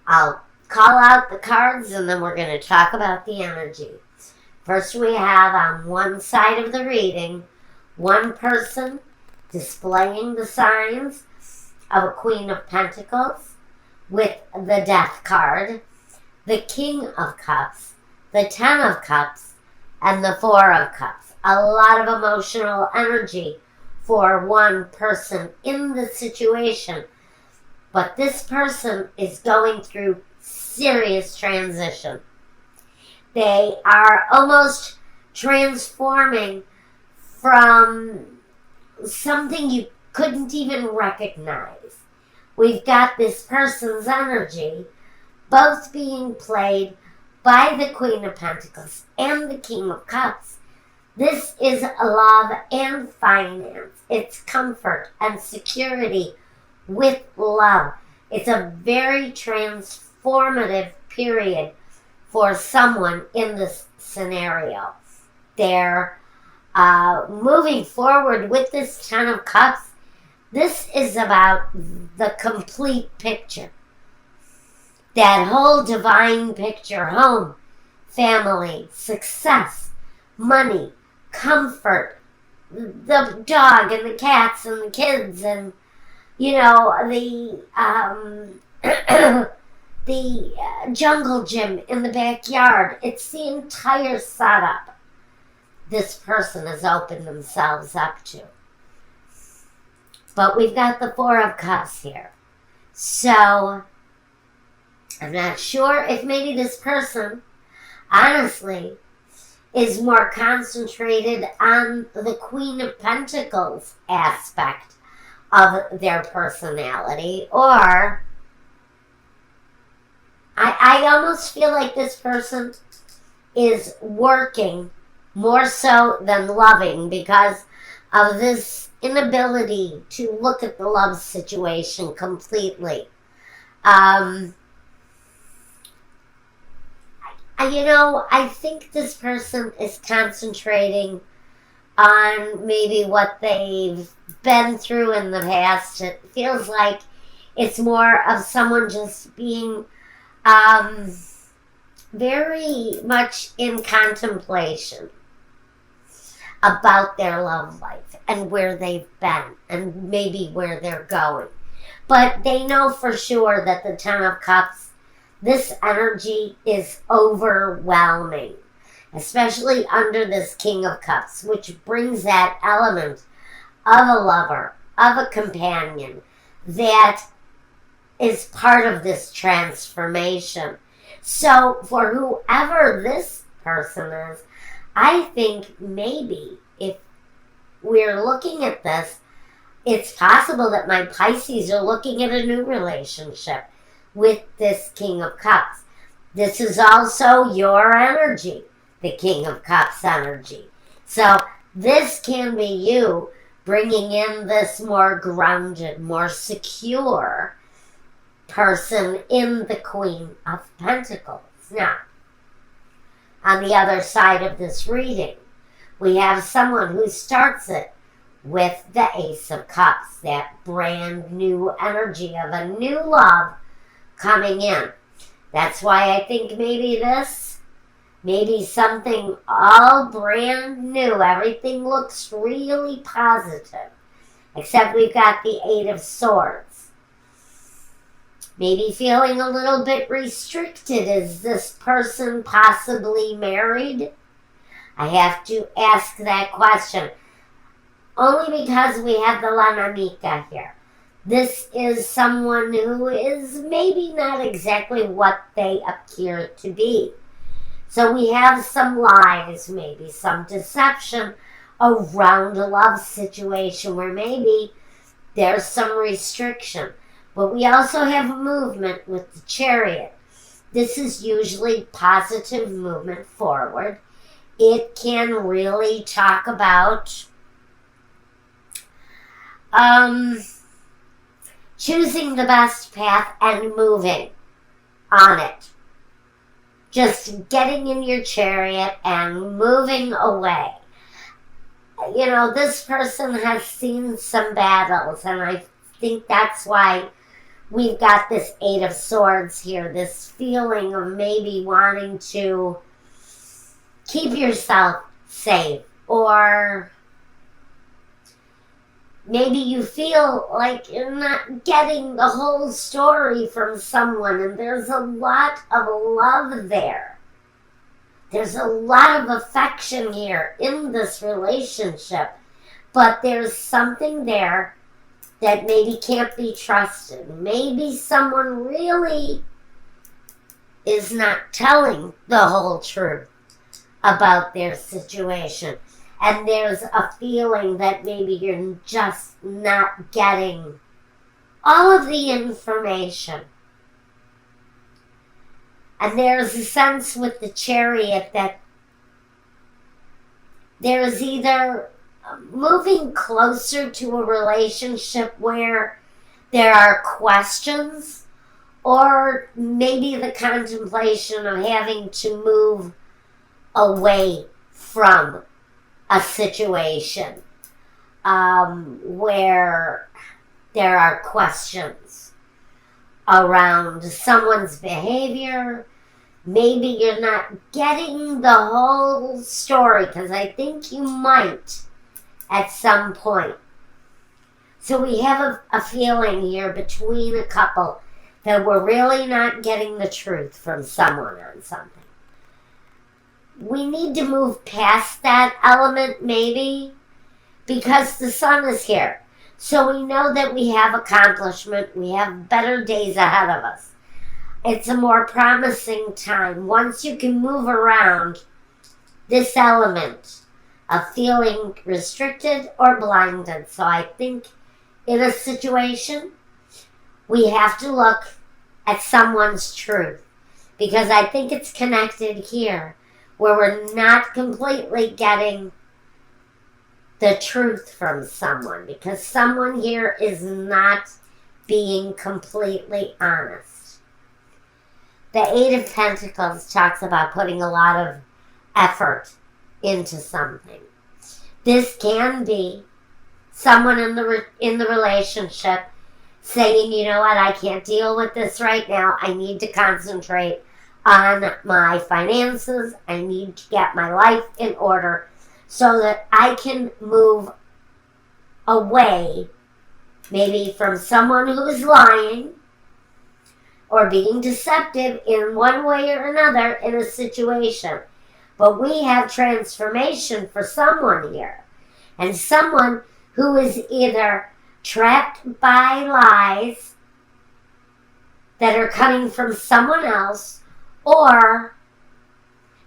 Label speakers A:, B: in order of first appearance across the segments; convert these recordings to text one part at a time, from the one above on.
A: I'll call out the cards and then we're going to talk about the energy. First, we have on one side of the reading, one person displaying the signs of a Queen of Pentacles with the Death card, the King of Cups, the Ten of Cups, and the Four of Cups. A lot of emotional energy for one person in the situation. But this person is going through serious transition. They are almost transforming from something you couldn't even recognize. We've got this person's energy both being played by the Queen of Pentacles and the King of Cups. This is love and finance. It's comfort and security with love. It's a very transformative period for someone in this scenario. They're moving forward with this Ten of Cups. This is about the complete picture. That whole divine picture: home, family, success, money, comfort, the dog and the cats and the kids, and the jungle gym in the backyard. It's the entire setup this person has opened themselves up to. But we've got the Four of Cups here. So I'm not sure if maybe this person, honestly, is more concentrated on the Queen of Pentacles aspect of their personality, or I almost feel like this person is working more so than loving because of this inability to look at the love situation completely. I think this person is concentrating on maybe what they've been through in the past. It feels like it's more of someone just being very much in contemplation about their love life and where they've been and maybe where they're going. But they know for sure that the Ten of Cups, this energy is overwhelming, especially under this King of Cups, which brings that element of a lover, of a companion, that is part of this transformation. So for whoever this person is, I think maybe if we're looking at this, it's possible that my Pisces are looking at a new relationship with this King of Cups. This is also your energy, the King of Cups energy. So this can be you bringing in this more grounded, more secure person in the Queen of Pentacles. Now, on the other side of this reading, we have someone who starts it with the Ace of Cups, that brand new energy of a new love coming in. That's why I think maybe something all brand new. Everything looks really positive. Except we've got the Eight of Swords. Maybe feeling a little bit restricted. Is this person possibly married? I have to ask that question. Only because we have the La Nanica here. This is someone who is maybe not exactly what they appear to be. So we have some lies, maybe some deception around a love situation where maybe there's some restriction. But we also have a movement with the Chariot. This is usually positive movement forward. It can really talk about choosing the best path and moving on it. Just getting in your chariot and moving away. This person has seen some battles, and I think that's why we've got this Eight of Swords here, this feeling of maybe wanting to keep yourself safe, or maybe you feel like you're not getting the whole story from someone, and there's a lot of love there. There's a lot of affection here in this relationship, but there's something there that maybe can't be trusted. Maybe someone really is not telling the whole truth about their situation. And there's a feeling that maybe you're just not getting all of the information. And there's a sense with the Chariot that there's either moving closer to a relationship where there are questions, or maybe the contemplation of having to move away from a situation where there are questions around someone's behavior. Maybe you're not getting the whole story, because I think you might at some point. So we have a feeling here between a couple that we're really not getting the truth from someone on something. We need to move past that element, maybe, because the sun is here. So we know that we have accomplishment. We have better days ahead of us. It's a more promising time once you can move around this element of feeling restricted or blinded. So I think in a situation, we have to look at someone's truth, because I think it's connected here, where we're not completely getting the truth from someone, because someone here is not being completely honest. The Eight of Pentacles talks about putting a lot of effort into something. This can be someone in the relationship saying, you know what, I can't deal with this right now. I need to concentrate on my finances. I need to get my life in order so that I can move away, maybe from someone who is lying or being deceptive in one way or another in a situation. But we have transformation for someone here, and someone who is either trapped by lies that are coming from someone else, or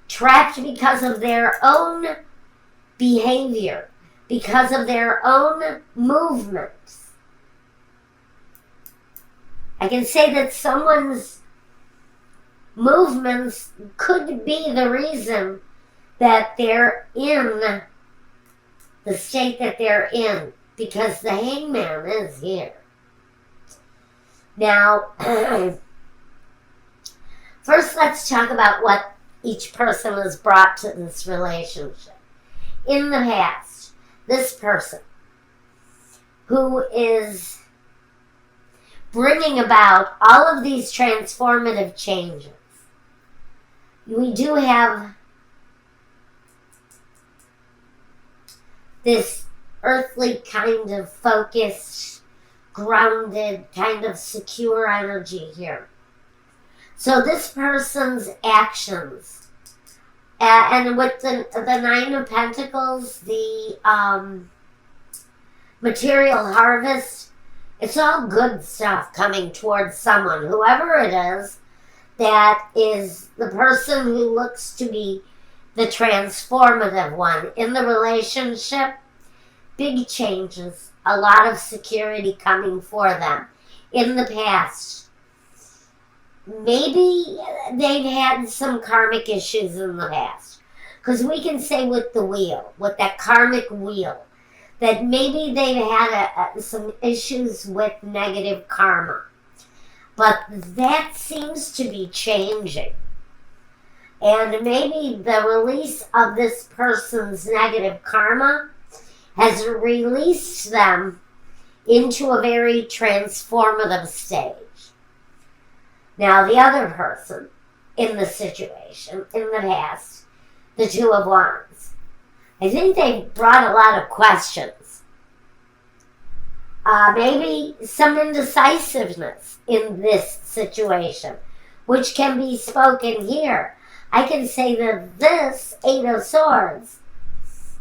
A: trapped because of their own behavior, because of their own movements. I can say that someone's movements could be the reason that they're in the state that they're in, because the Hangman is here. Now, first let's talk about what each person has brought to this relationship. In the past, this person who is bringing about all of these transformative changes, we do have this earthly kind of focused, grounded, kind of secure energy here. So this person's actions, and with the Nine of Pentacles, the material harvest, it's all good stuff coming towards someone, whoever it is, that is the person who looks to be the transformative one in the relationship. Big changes, a lot of security coming for them. In the past, maybe they've had some karmic issues in the past, because we can say with the wheel, with that karmic wheel, that maybe they've had some issues with negative karma. But that seems to be changing. And maybe the release of this person's negative karma has released them into a very transformative stage. Now, the other person in the situation, in the past, the Two of Wands, I think they brought a lot of questions. Maybe some indecisiveness in this situation, which can be spoken here. I can say that this Eight of Swords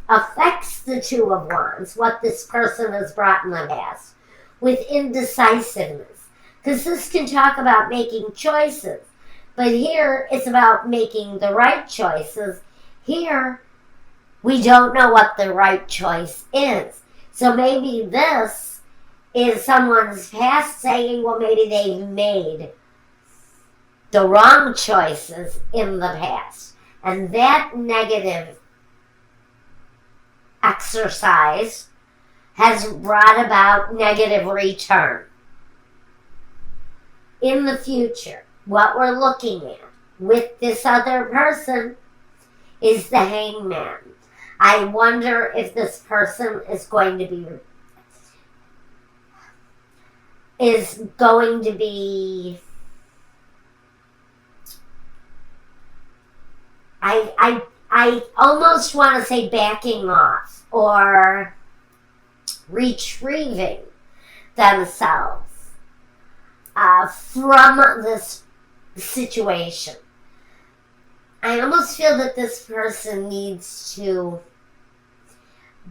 A: affects the Two of Wands, what this person has brought in the past, with indecisiveness. Because this can talk about making choices. But here, it's about making the right choices. Here, we don't know what the right choice is. So maybe this is someone's past saying, well, maybe they've made the wrong choices in the past. And that negative exercise has brought about negative return. In the future, what we're looking at with this other person is the Hangman. I wonder if this person is going to be I almost want to say backing off or retrieving themselves from this situation. I almost feel that this person needs to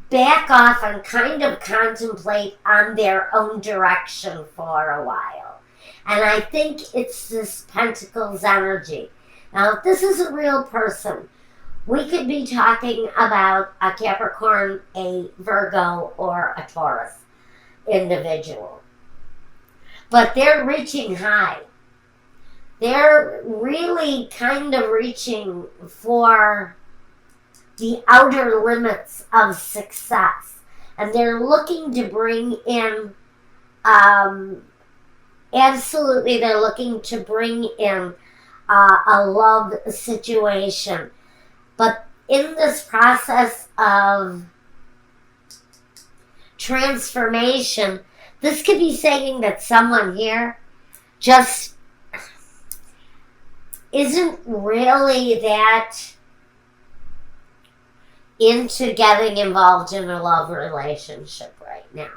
A: back off and kind of contemplate on their own direction for a while. And I think it's this Pentacles energy. Now, if this is a real person, we could be talking about a Capricorn, a Virgo, or a Taurus individual. But they're reaching high. They're really kind of reaching for the outer limits of success. And they're looking to bring in, absolutely, they're looking to bring in a love situation. But in this process of transformation, this could be saying that someone here just isn't really that into getting involved in a love relationship right now.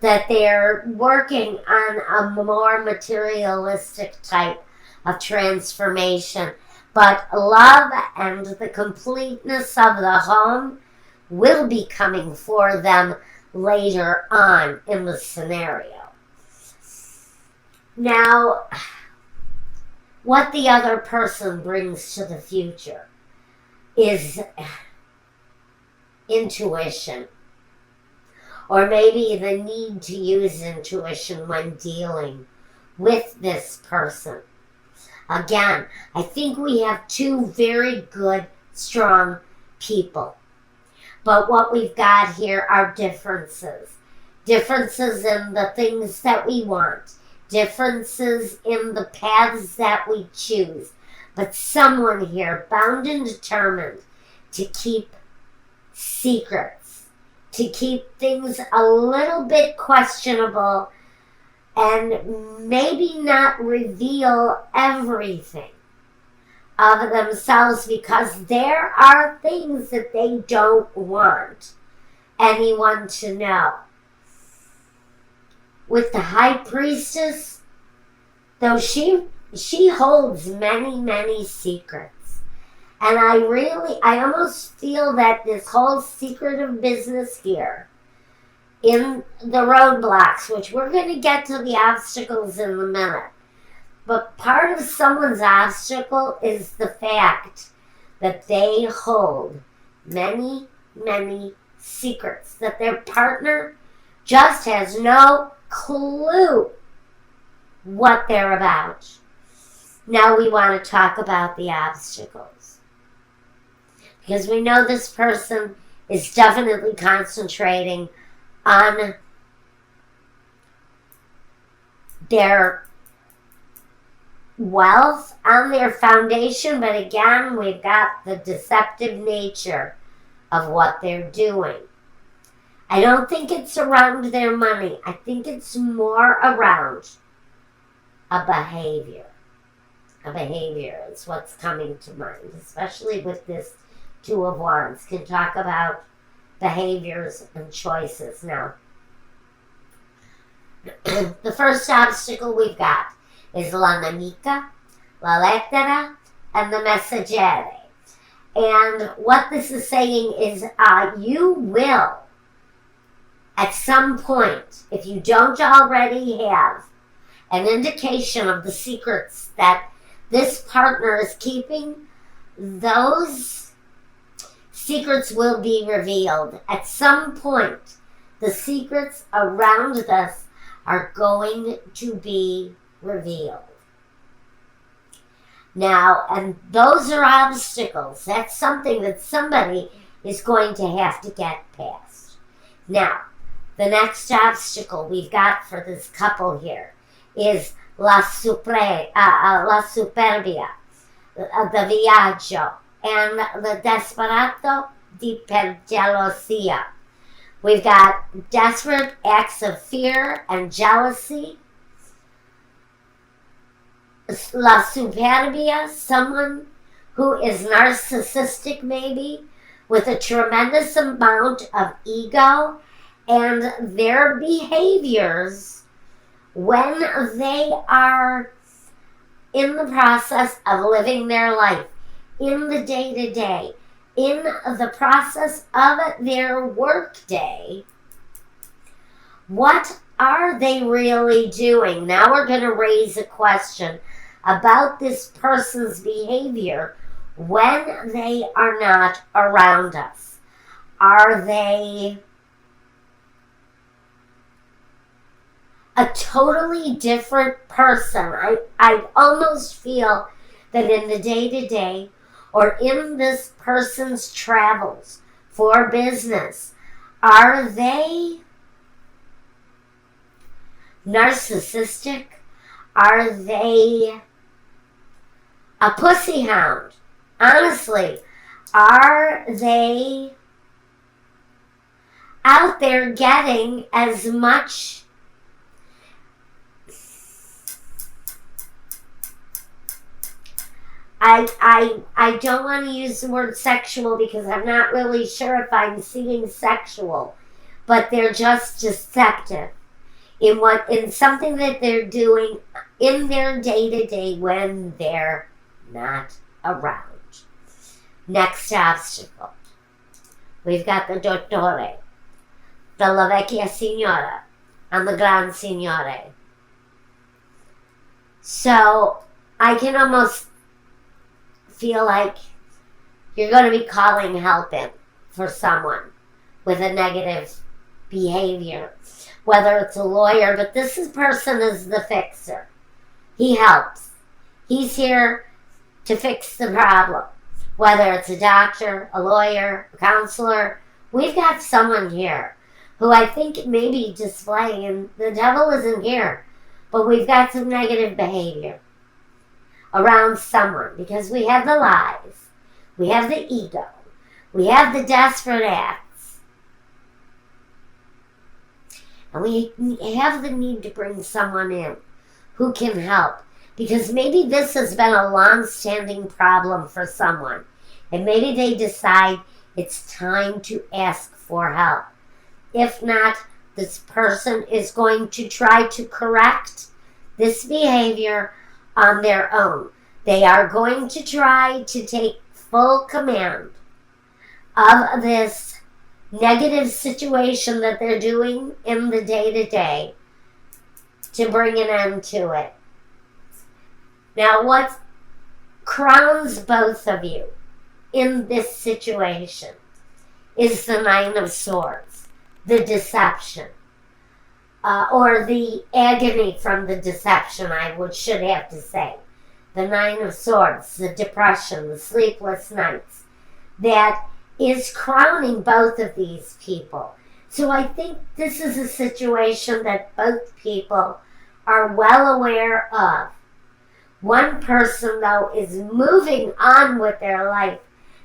A: That they're working on a more materialistic type of transformation. But love and the completeness of the home will be coming for them later on in the scenario. Now, what the other person brings to the future is intuition. Or maybe the need to use intuition when dealing with this person. Again, I think we have two very good, strong people. But what we've got here are differences. Differences in the things that we want. Differences in the paths that we choose. But someone here bound and determined to keep secrets. To keep things a little bit questionable and maybe not reveal everything of themselves, because there are things that they don't want anyone to know. With the High Priestess, though she holds many, many secrets. And I almost feel that this whole secretive business here, in the roadblocks, which we're going to get to the obstacles in a minute. But part of someone's obstacle is the fact that they hold many, many secrets. That their partner just has no clue what they're about. Now we want to talk about the obstacles. Because we know this person is definitely concentrating on their wealth, on their foundation, but again, we've got the deceptive nature of what they're doing. I don't think it's around their money. I think it's more around a behavior. behavior is what's coming to mind, especially with this Two of Wands. Can talk about behaviors and choices. Now, the first obstacle we've got is la nemica, la lettera, and the messaggere. And what this is saying is you will, at some point, if you don't already have an indication of the secrets that this partner is keeping, those secrets will be revealed. At some point, the secrets around this are going to be revealed. Now, and those are obstacles. That's something that somebody is going to have to get past. Now, the next obstacle we've got for this couple here is la superbia, the viaggio, and the desperado per gelosia. We've got desperate acts of fear and jealousy. La superbia, someone who is narcissistic maybe, with a tremendous amount of ego, and their behaviors when they are in the process of living their life, in the day-to-day, in the process of their workday, what are they really doing? Now we're going to raise a question about this person's behavior when they are not around us. Are they a totally different person? I almost feel that in the day-to-day or in this person's travels for business, are they narcissistic? Are they a pussy hound? Honestly, are they out there getting as much I don't want to use the word sexual because I'm not really sure if I'm seeing sexual, but they're just deceptive in something that they're doing in their day-to-day when they're not around. Next obstacle. We've got the dottore, the la vecchia signora, and the gran signore. So I can almost feel like you're going to be calling help in for someone with a negative behavior, whether it's a lawyer, but this person is the fixer. He helps. He's here to fix the problem, whether it's a doctor, a lawyer, a counselor. We've got someone here who I think may be displaying, and the devil isn't here, but we've got some negative behavior around someone, because we have the lies, we have the ego, we have the desperate acts, and we have the need to bring someone in who can help, because maybe this has been a long-standing problem for someone, and maybe they decide it's time to ask for help. If not, this person is going to try to correct this behavior on their own. They are going to try to take full command of this negative situation that they're doing in the day-to-day to bring an end to it. Now, what crowns both of you in this situation is the Nine of Swords, the deception. Or the agony from the deception, should have to say. The Nine of Swords, the depression, the sleepless nights, that is crowning both of these people. So I think this is a situation that both people are well aware of. One person, though, is moving on with their life,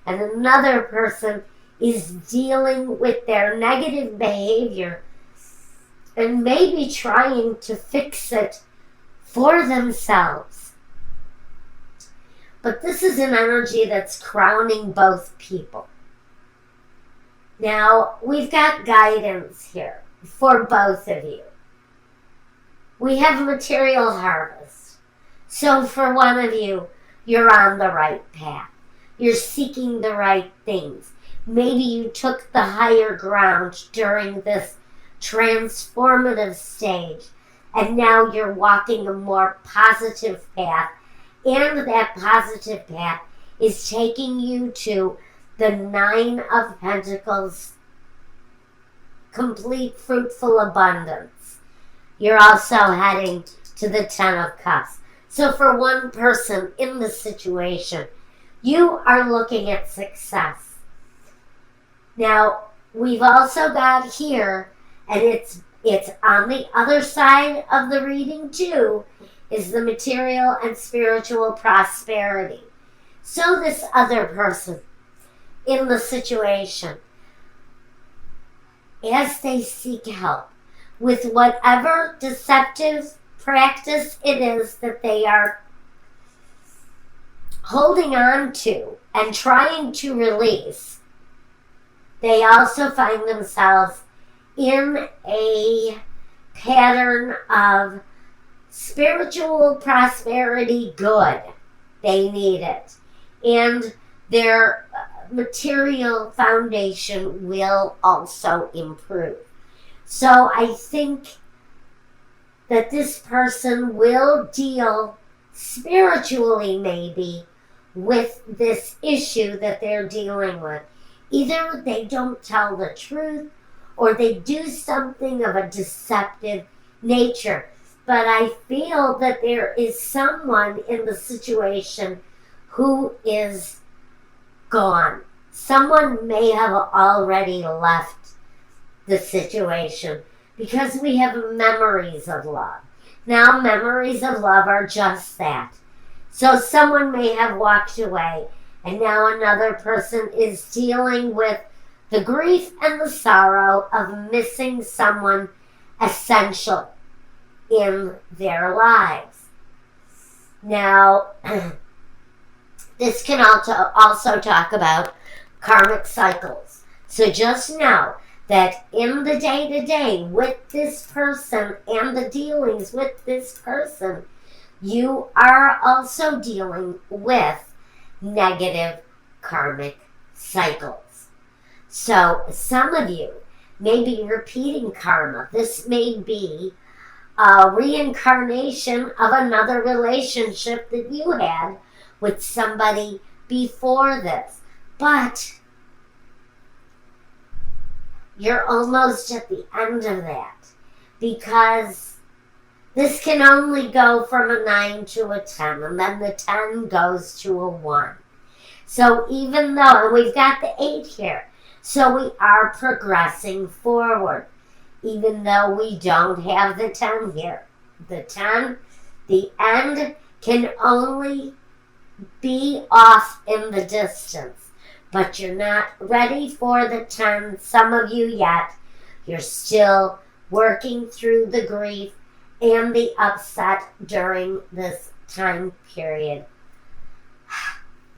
A: and another person is dealing with their negative behavior and maybe trying to fix it for themselves. But this is an energy that's crowning both people. Now, we've got guidance here for both of you. We have material harvest. So for one of you, you're on the right path. You're seeking the right things. Maybe you took the higher ground during this transformative stage, and now you're walking a more positive path, and that positive path is taking you to the 9 of Pentacles, complete fruitful abundance. You're also heading to the 10 of Cups. So for one person in the situation, you are looking at success. Now, we've also got here, and it's on the other side of the reading too, is the material and spiritual prosperity. So this other person in the situation, as they seek help with whatever deceptive practice it is that they are holding on to and trying to release, they also find themselves in a pattern of spiritual prosperity good. They need it. And their material foundation will also improve. So I think that this person will deal spiritually maybe with this issue that they're dealing with. Either they don't tell the truth or they do something of a deceptive nature. But I feel that there is someone in the situation who is gone. Someone may have already left the situation because we have memories of love. Now, memories of love are just that. So someone may have walked away, and now another person is dealing with the grief and the sorrow of missing someone essential in their lives. Now, this can also talk about karmic cycles. So just know that in the day-to-day with this person and the dealings with this person, you are also dealing with negative karmic cycles. So some of you may be repeating karma. This may be a reincarnation of another relationship that you had with somebody before this. But you're almost at the end of that, because this can only go from a 9 to a 10, and then the 10 goes to a 1. So even though, and we've got the 8 here, so we are progressing forward, even though we don't have the 10 here. The 10, the end can only be off in the distance. But you're not ready for the 10, some of you yet. You're still working through the grief and the upset during this time period